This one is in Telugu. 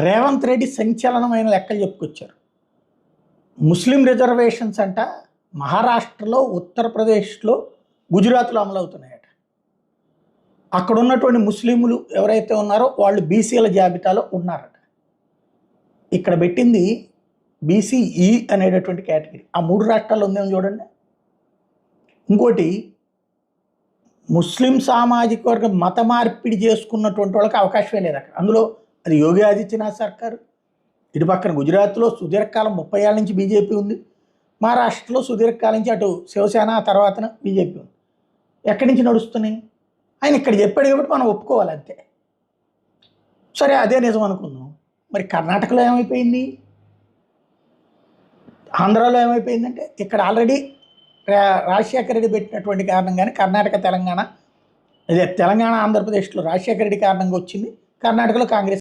రేవంత్ రెడ్డి సంచలనమైన లెక్కలు చెప్పుకొచ్చారు. ముస్లిం రిజర్వేషన్స్ అంట మహారాష్ట్రలో, ఉత్తరప్రదేశ్లో, గుజరాత్లో అమలవుతున్నాయట. అక్కడ ఉన్నటువంటి ముస్లింలు ఎవరైతే ఉన్నారో వాళ్ళు బీసీల జాబితాలో ఉన్నారట. ఇక్కడ పెట్టింది బీసీఈ అనేటటువంటి కేటగిరీ. ఆ 3 రాష్ట్రాల్లో ఉందేమో చూడండి. ఇంకోటి, ముస్లిం సామాజిక వర్గం మత మార్పిడి చేసుకున్నటువంటి వాళ్ళకి అవకాశమే లేదు అక్కడ. అందులో అది యోగి ఆదిత్యనాథ్ సర్కారు. ఇటు పక్కన గుజరాత్లో సుదీర్ఘకాలం 30 ఏళ్ళ నుంచి బీజేపీ ఉంది. మహారాష్ట్రలో సుదీర్ఘకాలం నుంచి అటు శివసేన, తర్వాత బీజేపీ ఉంది. ఎక్కడి నుంచి నడుస్తున్నాయి? ఆయన ఇక్కడ చెప్పాడు కాబట్టి మనం ఒప్పుకోవాలి అంతే. సరే, అదే నిజం అనుకుందాం. మరి కర్ణాటకలో ఏమైపోయింది? ఆంధ్రాలో ఏమైపోయిందంటే ఇక్కడ ఆల్రెడీ రాజశేఖర రెడ్డి పెట్టినటువంటి కారణంగానే కర్ణాటక, తెలంగాణ, అదే తెలంగాణ, ఆంధ్రప్రదేశ్లో రాజశేఖర రెడ్డి కారణంగా వచ్చింది. కర్ణాటకలో కాంగ్రెస్